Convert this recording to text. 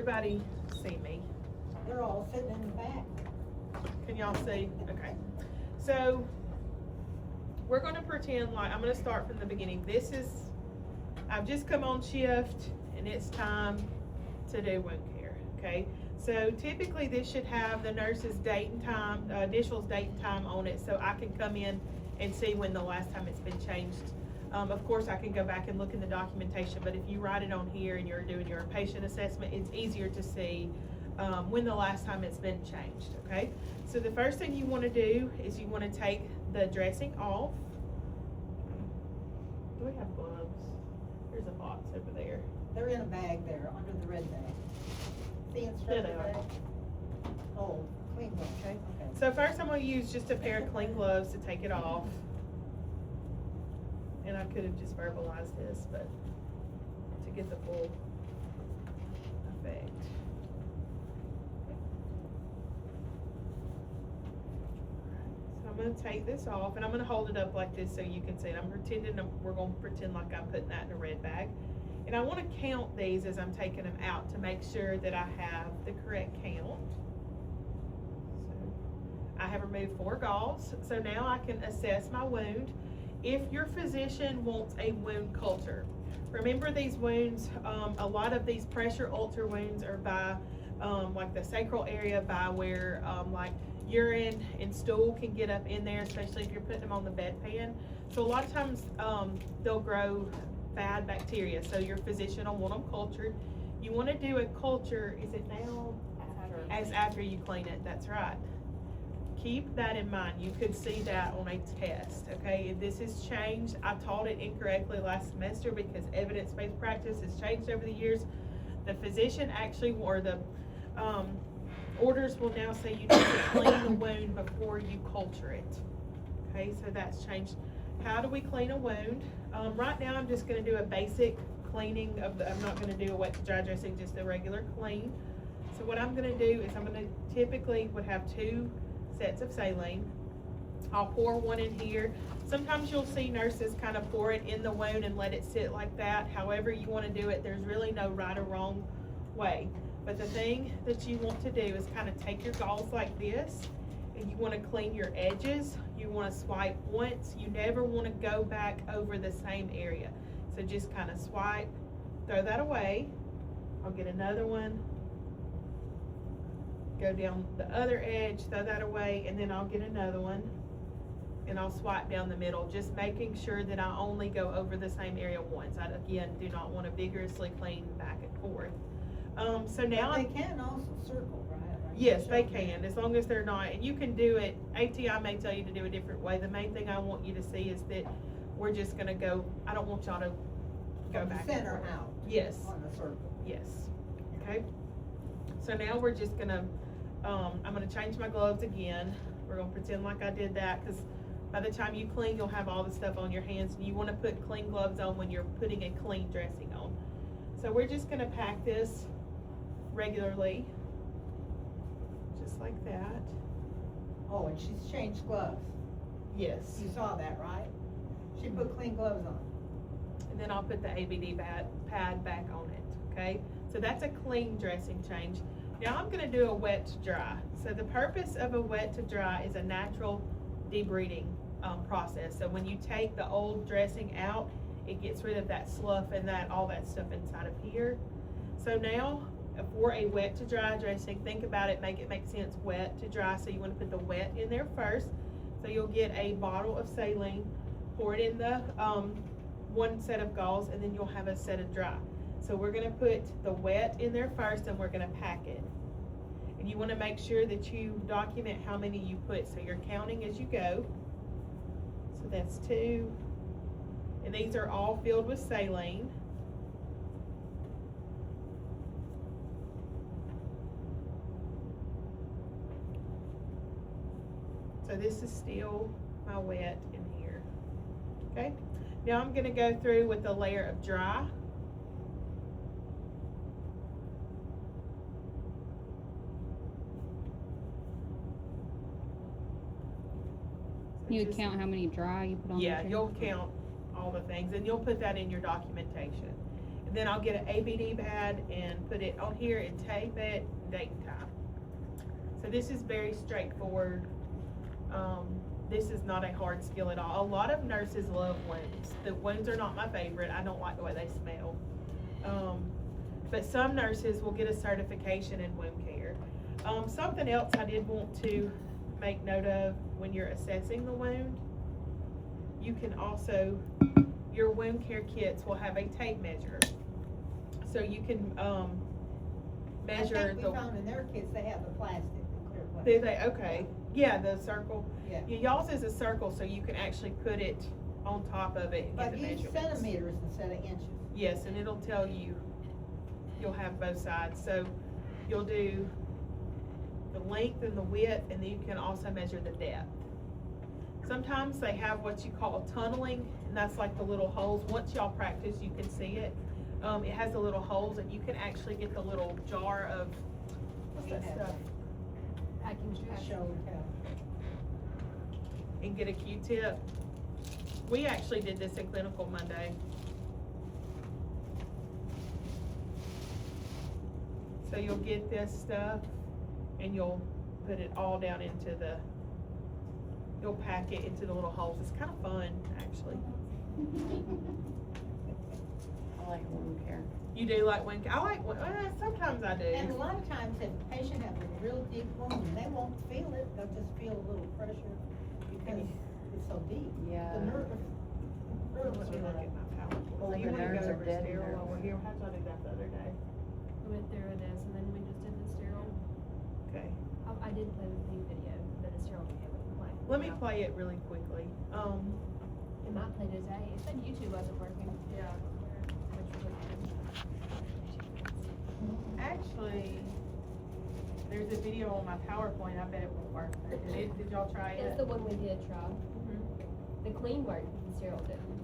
everybody see me? They're all sitting in the back. Can y'all see? Okay. So we're gonna pretend like, I'm gonna start from the beginning. I've just come on shift and it's time to do wound care, okay? So typically this should have the nurse's date and time, initials, date and time on it, so I can come in and see when the last time it's been changed. Of course, I can go back and look in the documentation, but if you write it on here and you're doing your patient assessment, it's easier to see when the last time it's been changed, okay? So the first thing you want to do is you want to take the dressing off. Do we have gloves? There's a box over there. They're in a bag there, under the red bag. The There instructor they are. bag. Oh, clean one, okay? So first I'm going to use just a pair of clean gloves to take it off. And I could have just verbalized this, but to get the full effect. So I'm going to take this off, and I'm going to hold it up like this so you can see it. We're going to pretend like I'm putting that in a red bag. And I want to count these as I'm taking them out to make sure that I have the correct count. So I have removed 4 gauze, so now I can assess my wound. If your physician wants a wound culture, remember these wounds, a lot of these pressure ulcer wounds are by like the sacral area, by where like urine and stool can get up in there, especially if you're putting them on the bedpan. So a lot of times they'll grow bad bacteria, so your physician will want them cultured. You want to do a culture, is it now? After you clean it, that's right. Keep that in mind. You could see that on a test, okay? If this has changed, I taught it incorrectly last semester because evidence-based practice has changed over the years. The physician actually, or the orders will now say you need to clean the wound before you culture it, okay? So that's changed. How do we clean a wound? Right now I'm just going to do a basic cleaning of I'm not going to do a wet to dry dressing, just a regular clean. So what I'm going to do is I'm going to typically would have 2 sets of saline. I'll pour one in here. Sometimes you'll see nurses kind of pour it in the wound and let it sit like that. However you want to do it, there's really no right or wrong way. But the thing that you want to do is kind of take your gauze like this, and you want to clean your edges. You want to swipe once. You never want to go back over the same area. So just kind of swipe, throw that away. I'll get another one. Go down the other edge, throw that away, and then I'll get another one, and I'll swipe down the middle, just making sure that I only go over the same area once. I, again, do not want to vigorously clean back and forth. So now But they can also circle, right? yes, they can, as long as they're not, and you can do it, ATI may tell you to do a different way. The main thing I want you to see is that we're just going to go, I don't want y'all to go From back the and center forth. out. Yes. On the circle. Yes, okay. So now we're just gonna, I'm gonna change my gloves again. We're gonna pretend like I did that, because by the time you clean, you'll have all the stuff on your hands, and you wanna put clean gloves on when you're putting a clean dressing on. So we're just gonna pack this regularly, just like that. Oh, and she's changed gloves. Yes. You saw that, right? She put clean gloves on. And then I'll put the ABD pad back on it, okay? So that's a clean dressing change. Now I'm gonna do a wet to dry. So the purpose of a wet to dry is a natural debriding process. So when you take the old dressing out, it gets rid of that slough and all that stuff inside of here. So now for a wet to dry dressing, think about it, make sense, wet to dry. So you wanna put the wet in there first. So you'll get a bottle of saline, pour it in the one set of gauze, and then you'll have a set of dry. So we're gonna put the wet in there first, and we're gonna pack it. And you wanna make sure that you document how many you put, so you're counting as you go. So that's 2. And these are all filled with saline. So this is still my wet in here, okay? Now I'm gonna go through with a layer of dry. You would count how many dry you put on. Yeah, you'll count all the things, and you'll put that in your documentation. And Then I'll get an ABD pad and put it on here and tape it, date and time. So this is very straightforward. This is not a hard skill at all. A lot of nurses love wounds. The wounds are not my favorite. I don't like the way they smell. But some nurses will get a certification in wound care. Something else I did want to make note of when you're assessing the wound, you can also, your wound care kits will have a tape measure. So you can, measure I think the. we found in their kits, they have the plastic, the clear Do plastic. they? Okay. Yeah, the circle. Yeah. Y'all's is a circle, so you can actually put it on top of it and get But the use measurements. centimeters instead of inches. Yes, and it'll tell you, you'll have both sides. So you'll do the length and the width, and then you can also measure the depth. Sometimes they have what you call tunneling, and that's like the little holes. Once y'all practice, you can see it. It has the little holes, and you can actually get the little jar of, what's that stuff? Just show how. And get a Q-tip. We actually did this in Clinical Monday. So you'll get this stuff and you'll put it all down into the, you'll pack it into the little holes. It's kind of fun, actually. I like wound care. You do like wound care? I like, sometimes I And a do. lot of times, if a patient has a real deep wound, they won't feel it, they'll just feel a little pressure because it's so deep. Yeah. The nerve. Let me look at my PowerPoint. Well, So you the wanna nerves go are over dead sterile nerves. over here? How did I do that the other day? We went through this and then we just did the sterile. Okay. I did play the theme video, but the sterile video wouldn't play. Let me play it really quickly. It might play today. It said YouTube wasn't working. Yeah. Which was Actually, there's a video on my PowerPoint. I bet it won't work. Did y'all try good. it? It's the one we did try. Mhm. The clean worked, but the sterile didn't.